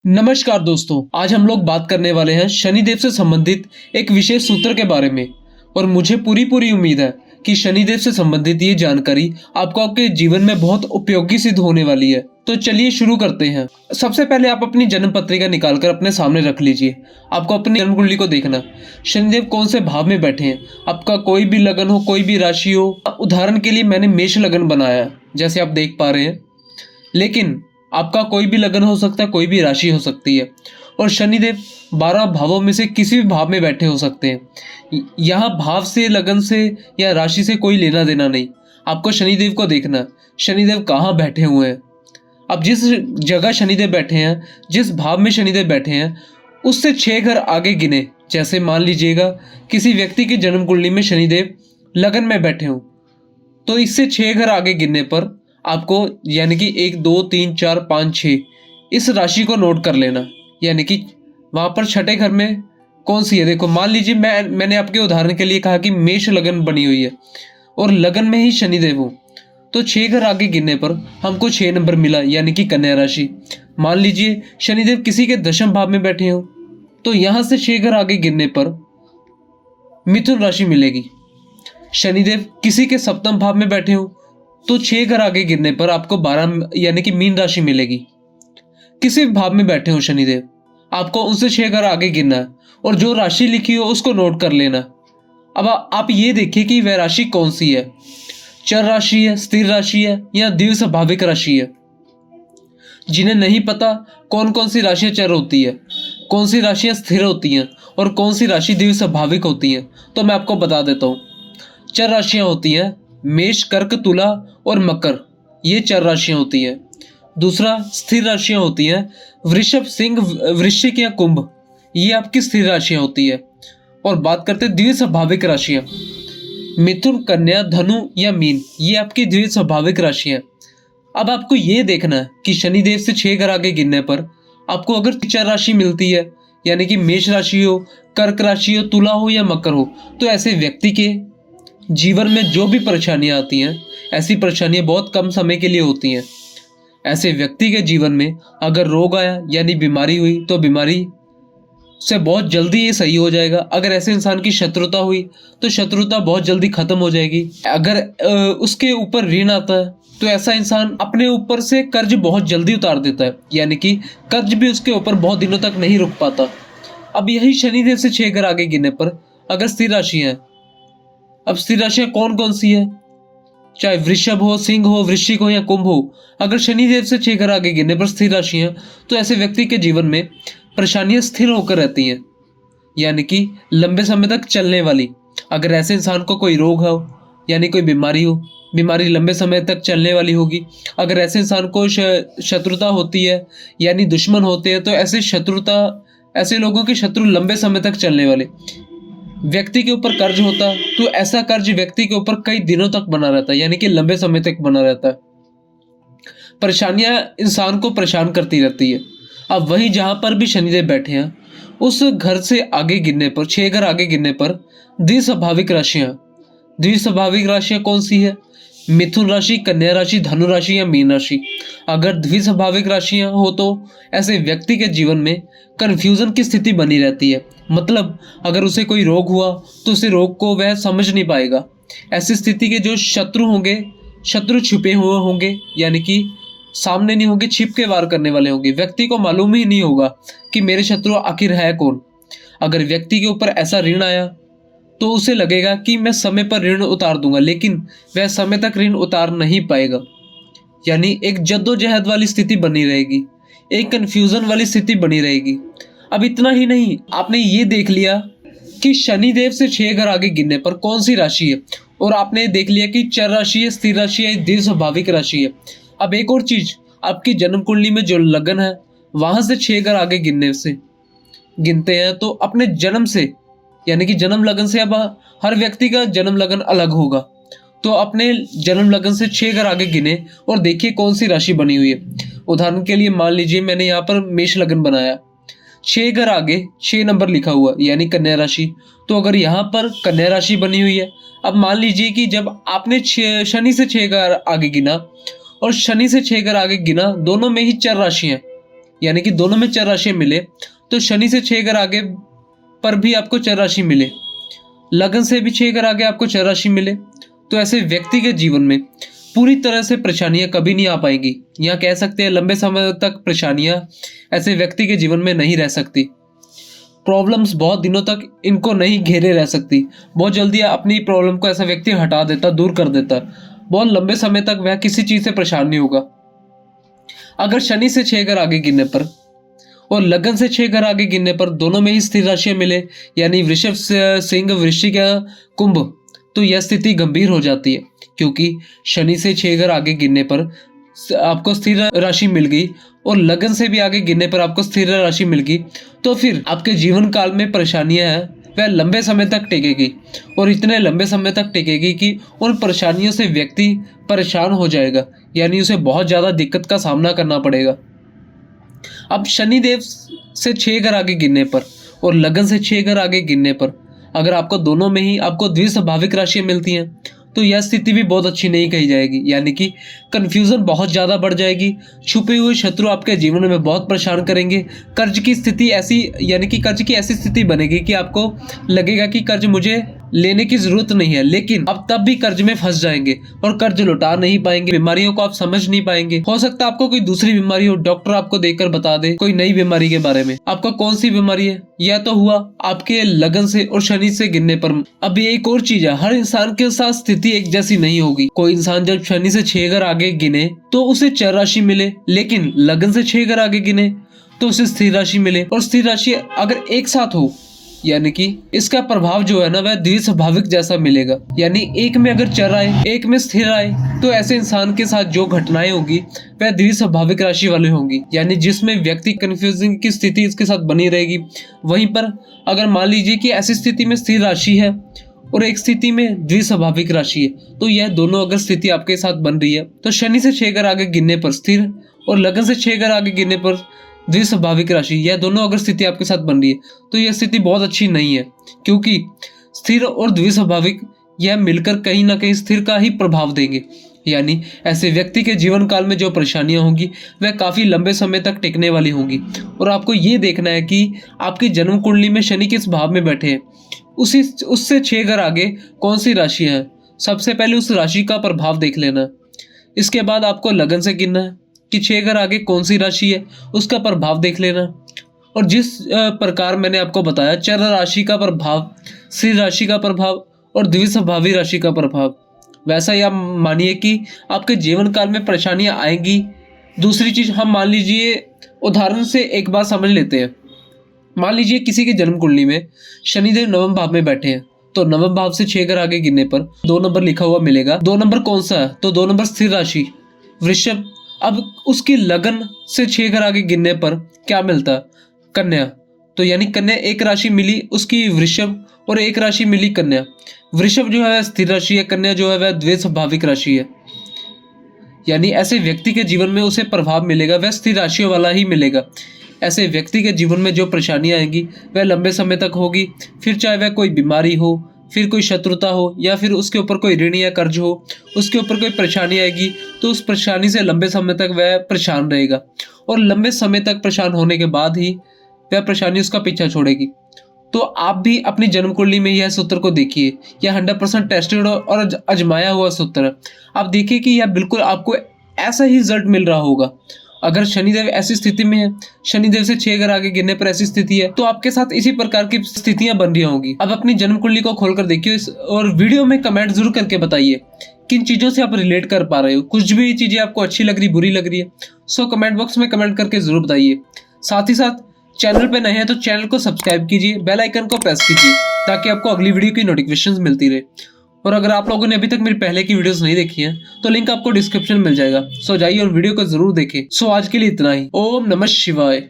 नमस्कार दोस्तों, आज हम लोग बात करने वाले हैं शनिदेव से संबंधित एक विशेष सूत्र के बारे में। और मुझे पूरी पूरी उम्मीद है कि शनिदेव से संबंधित ये जानकारी आपको आपके जीवन में बहुत उपयोगी सिद्ध होने वाली है। तो चलिए शुरू करते हैं। सबसे पहले आप अपनी जन्म पत्रिका निकालकर अपने सामने रख लीजिए। आपको अपनी जन्म कुंडली को देखना, शनिदेव कौन से भाव में बैठे हैं। आपका कोई भी लगन हो, कोई भी राशि हो। उदाहरण के लिए मैंने मेष लगन बनाया है, जैसे आप देख पा रहे हैं, लेकिन आपका कोई भी लगन हो सकता है, कोई भी राशि हो सकती है। और शनिदेव 12 भावों में से किसी भी भाव में बैठे हो सकते हैं। यहाँ भाव से, लगन से या राशि से कोई लेना देना नहीं। आपको शनिदेव को देखना, शनिदेव कहाँ बैठे हुए हैं। अब जिस जगह शनिदेव बैठे हैं, जिस भाव में शनिदेव बैठे हैं, उससे 6 घर आगे गिने। जैसे मान लीजिएगा किसी व्यक्ति की जन्म कुंडली में शनिदेव लगन में बैठे हो, तो इससे 6 घर आगे गिनने पर आपको, यानी कि 1 2 3 4 5 6, इस राशि को नोट कर लेना। यानी कि वहां पर छठे घर में कौन सी है। देखो, मान लीजिए मैंने आपके उदाहरण के लिए कहा कि मेष लगन बनी हुई है और लगन में ही शनिदेव हो, तो 6 घर आगे गिनने पर हमको 6 नंबर मिला, यानी कि कन्या राशि। मान लीजिए शनिदेव किसी के दशम भाव में बैठे हो, तो यहां से 6 घर आगे गिनने पर मिथुन राशि मिलेगी। शनिदेव किसी के सप्तम भाव में बैठे हो, तो 6 घर आगे गिरने पर आपको 12, यानी कि मीन राशि मिलेगी। किसी भी भाव में बैठे हो शनिदेव, आपको उनसे 6 घर आगे गिरना है और जो राशि लिखी हो उसको नोट कर लेना। अब आप ये देखिए कि वह राशि कौन सी है। चर राशि है, स्थिर राशि है, या द्विस्वाभाविक राशि है। जिन्हें नहीं पता कौन कौन सी राशियां चर होती है, कौन सी राशियां स्थिर होती हैं और कौन सी राशि द्विस्वाभाविक होती हैं, तो मैं आपको बता देता हूँ। चर राशियां होती हैं मेष, कर्क, तुला और मकर, ये 4 राशियां होती हैं। दूसरा, स्थिर राशियां होती हैं वृषभ, सिंह, वृश्चिक या कुंभ, ये आपकी स्थिर राशियां होती है। और बात करते हैं द्विस्वाभाविक राशियां, मिथुन, कन्या, धनु या मीन, ये आपकी द्विस्वाभाविक राशियां। अब आपको ये देखना है कि शनिदेव से 6 घर आगे गिनने पर आपको अगर 4 राशि मिलती है, यानी कि मेष राशि हो, कर्क राशि हो, तुला हो या मकर हो, तो ऐसे व्यक्ति के जीवन में जो भी परेशानियां आती हैं, ऐसी परेशानियां बहुत कम समय के लिए होती हैं। ऐसे व्यक्ति के जीवन में अगर रोग आया, यानी बीमारी हुई, तो बीमारी से बहुत जल्दी ये सही हो जाएगा। अगर ऐसे इंसान की शत्रुता हुई, तो शत्रुता बहुत जल्दी खत्म हो जाएगी। अगर उसके ऊपर ऋण आता है, तो ऐसा इंसान अपने ऊपर से कर्ज बहुत जल्दी उतार देता है, यानी कि कर्ज भी उसके ऊपर बहुत दिनों तक नहीं रुक पाता। अब यही शनिदेव से 6 घर आगे गिनने पर अगर स्थिर राशि है, अब स्थिर राशियां कौन कौन सी है, चाहे वृषभ हो, सिंह हो, वृश्चिक हो या कुंभ हो, अगर शनिदेव से 6 घर आगे गिरने पर स्थिर राशियां, तो ऐसे व्यक्ति के जीवन में परेशानियां स्थिर होकर रहती हैं, यानी कि लंबे समय तक चलने वाली। अगर ऐसे इंसान को कोई रोग हो, यानी कोई बीमारी हो, बीमारी लंबे समय तक चलने वाली होगी। अगर ऐसे इंसान को शत्रुता होती है, यानी दुश्मन होते हैं, तो ऐसे लोगों के शत्रु लंबे समय तक चलने वाले। व्यक्ति के ऊपर कर्ज होता है, तो ऐसा कर्ज व्यक्ति के ऊपर कई दिनों तक बना रहता है, यानी कि लंबे समय तक बना रहता है। परेशानियां इंसान को परेशान करती रहती है। अब वही जहां पर भी शनिदेव बैठे हैं, उस घर से आगे गिनने पर, 6 घर आगे गिनने पर द्विस्वाभाविक राशियां कौन सी है, मिथुन राशि, कन्या राशि, धनु राशि या मीन राशि। अगर द्विस्वाभाविक राशियां हो, तो ऐसे व्यक्ति के जीवन में कंफ्यूजन की स्थिति बनी रहती है। मतलब अगर उसे कोई रोग हुआ, तो उसे रोग को वह समझ नहीं पाएगा। ऐसी स्थिति के जो शत्रु होंगे, शत्रु छुपे हुए होंगे, यानी कि सामने नहीं होंगे, छिप के वार करने वाले होंगे। व्यक्ति को मालूम ही नहीं होगा कि मेरे शत्रु आखिर है कौन। अगर व्यक्ति के ऊपर ऐसा ऋण आया, तो उसे लगेगा कि मैं समय पर ऋण उतार दूंगा, लेकिन वह समय तक ऋण उतार नहीं पाएगा। यानी एक जद्दोजहद वाली स्थिति बनी रहेगी, एक कंफ्यूजन वाली स्थिति बनी रहेगी। अब इतना ही नहीं, आपने ये देख लिया कि शनिदेव से 6 घर आगे गिनने पर कौन सी राशि है, और आपने देख लिया कि चर राशि है, स्थिर राशि है, द्विस्वाभाविक राशि है। अब एक और चीज, आपकी जन्म कुंडली में जो लगन है, वहां से 6 घर आगे गिनने से गिनते हैं, तो अपने जन्म से, यानी कि जन्म लगन से, अब हर व्यक्ति का जन्म लगन अलग होगा, तो अपने जन्म लगन से 6 घर आगे गिने और देखिए कौन सी राशि बनी हुई है। उदाहरण के लिए मान लीजिए मैंने यहाँ पर मेष लगन बनाया, 6 घर आगे 6 नंबर लिखा हुआ, यानी कन्या राशि। तो अगर यहाँ पर कन्या राशि बनी हुई है, अब मान लीजिए कि जब आपने शनि से 6 घर आगे गिना और शनि से 6 घर आगे गिना, दोनों में ही चर राशि है, यानी कि दोनों में चर राशि मिले, तो शनि से 6 घर आगे पर भी आपको चर राशि मिले, लगन से भी 6 घर आगे आपको चर राशि मिले, तो ऐसे व्यक्ति के जीवन में पूरी तरह से परेशानियां कभी नहीं आ पाएंगी। यहाँ कह सकते हैं लंबे समय तक परेशानियां ऐसे व्यक्ति के जीवन में नहीं रह सकती। प्रॉब्लम्स बहुत दिनों तक इनको नहीं घेरे रह सकती। बहुत जल्दी अपनी प्रॉब्लम को ऐसा व्यक्ति हटा देता, दूर कर देता। बहुत लंबे समय तक वह किसी चीज से परेशान नहीं होगा। अगर शनि से 6 घर आगे गिनने पर और लगन से 6 घर आगे गिनने पर दोनों में ही स्थिर राशियां मिले, यानी वृषभ, सिंह, वृश्चिक या कुंभ, तो यह स्थिति गंभीर हो जाती है, क्योंकि शनि से 6 घर आगे गिनने पर आपको स्थिर राशि मिल गई और लगन से भी आगे गिनने पर आपको स्थिर राशि मिल गई, तो फिर आपके जीवन काल में परेशानियां हैं वह लंबे समय तक टिकेगी, और इतने लंबे समय तक टिकेगी कि उन परेशानियों से व्यक्ति परेशान हो जाएगा, यानी उसे बहुत ज़्यादा दिक्कत का सामना करना पड़ेगा। अब शनिदेव से 6 घर आगे गिनने पर और लगन से 6 घर आगे गिनने पर अगर आपको दोनों में ही आपको द्विस्वाभाविक राशियां मिलती हैं, तो यह स्थिति भी बहुत अच्छी नहीं कही जाएगी, यानी कि कंफ्यूजन बहुत ज़्यादा बढ़ जाएगी। छुपे हुए शत्रु आपके जीवन में बहुत परेशान करेंगे। कर्ज की स्थिति ऐसी, यानी कि कर्ज की ऐसी स्थिति बनेगी कि आपको लगेगा कि कर्ज मुझे लेने की जरूरत नहीं है, लेकिन अब तब भी कर्ज में फंस जाएंगे और कर्ज लौटा नहीं पाएंगे। बीमारियों को आप समझ नहीं पाएंगे। हो सकता है आपको कोई दूसरी बीमारी हो, डॉक्टर आपको देखकर बता दे कोई नई बीमारी के बारे में। आपको कौन सी बीमारी है यह तो हुआ आपके लगन से और शनि से गिनने पर। अब ये एक और चीज है, हर इंसान के साथ स्थिति एक जैसी नहीं होगी। कोई इंसान जब शनि से 6 घर आगे गिने तो उसे चर राशि मिले, लेकिन लगन से 6 घर आगे गिने तो उसे स्थिर राशि मिले। और स्थिर राशि अगर एक साथ हो, यानी कि इसका प्रभाव जो है ना वह द्विस्वाभाविक जैसा मिलेगा, यानी एक में अगर चर आए एक में स्थिर आए, तो ऐसे इंसान के साथ जो घटनाएं होगी वह द्विस्वाभाविक राशि वाली होंगी, यानी जिसमें व्यक्ति कंफ्यूजिंग की स्थिति इसके साथ बनी रहेगी। वहीं पर अगर मान लीजिए कि ऐसी स्थिति में स्थिर राशि है और एक स्थिति में द्विस्वाभाविक राशि है, तो यह दोनों अगर स्थिति आपके साथ बन रही है, तो शनि से 6 घर आगे गिनने पर स्थिर और लगन से 6 घर आगे गिनने पर द्विस्वाभाविक राशि, यह दोनों अगर स्थिति आपके साथ बन रही है, तो यह स्थिति बहुत अच्छी नहीं है, क्योंकि स्थिर और द्विस्वाभाविक यह मिलकर कहीं ना कहीं स्थिर का ही प्रभाव देंगे। यानी ऐसे व्यक्ति के जीवन काल में जो परेशानियां होंगी वह काफी लंबे समय तक टिकने वाली होंगी। और आपको ये देखना है कि आपकी जन्म कुंडली में शनि किस भाव में बैठे हैं, उससे 6 घर आगे कौन सी राशियां हैं। सबसे पहले उस राशि का प्रभाव देख लेना। इसके बाद आपको लगन से गिनना है कि 6 घर आगे कौन सी राशि है, उसका प्रभाव देख लेना। और जिस प्रकार मैंने आपको बताया, चर राशि का प्रभाव, स्थिर राशि का प्रभाव और द्विस्वाभावी राशि का प्रभाव, वैसा ही आप मानिए कि आपके जीवन काल में परेशानियां आएंगी। दूसरी चीज, हम मान लीजिए उदाहरण से एक बात समझ लेते हैं। मान लीजिए किसी की जन्म कुंडली में शनिदेव नवम भाव में बैठे हैं, तो नवम भाव से 6 घर आगे गिनने पर 2 नंबर लिखा हुआ मिलेगा। 2 नंबर कौन सा है, तो 2 नंबर स्थिर राशि वृषभ। अब उसकी लगन से 6 घर आगे गिनने पर क्या मिलता है, कन्या। तो यानी कन्या एक राशि मिली उसकी वृषभ और एक राशि मिली कन्या। वृषभ जो है स्थिर राशि है, कन्या जो है वह द्विस्वाभाविक राशि है। यानी ऐसे व्यक्ति के जीवन में उसे प्रभाव मिलेगा वह स्थिर राशियों वाला ही मिलेगा। ऐसे व्यक्ति के जीवन में जो परेशानियां आएंगी वह लंबे समय तक होगी, फिर चाहे वह कोई बीमारी हो, फिर कोई शत्रुता हो, या फिर उसके ऊपर कोई ऋण या कर्ज हो, उसके ऊपर कोई परेशानी आएगी, तो उस परेशानी से लंबे समय तक वह परेशान रहेगा। और लंबे समय तक परेशान होने के बाद ही वह परेशानी उसका पीछा छोड़ेगी। तो आप भी अपनी जन्म कुंडली में यह सूत्र को देखिए। यह 100% टेस्टेड और आजमाया हुआ सूत्र है। आप देखिए कि यह बिल्कुल आपको ऐसा ही रिजल्ट मिल रहा होगा। अगर शनिदेव ऐसी स्थिति में है, शनिदेव से 6 घर आगे गिनने पर ऐसी स्थिति है, तो आपके साथ इसी प्रकार की स्थितियां बन रही होंगी। अब अपनी जन्म कुंडली को खोलकर देखिए और वीडियो में कमेंट जरूर करके बताइए किन चीजों से आप रिलेट कर पा रहे हो। कुछ भी चीजें आपको अच्छी लग रही, बुरी लग रही है, सो कमेंट बॉक्स में कमेंट करके जरूर बताइए। साथ ही साथ चैनल पे नए हैं तो चैनल को सब्सक्राइब कीजिए, बेल आइकन को प्रेस कीजिए ताकि आपको अगली वीडियो की नोटिफिकेशंस मिलती रहे। और अगर आप लोगों ने अभी तक मेरी पहले की वीडियोस नहीं देखी हैं तो लिंक आपको डिस्क्रिप्शन में मिल जाएगा। सो जाइए और वीडियो को जरूर देखें। सो आज के लिए इतना ही। ओम नमः शिवाय।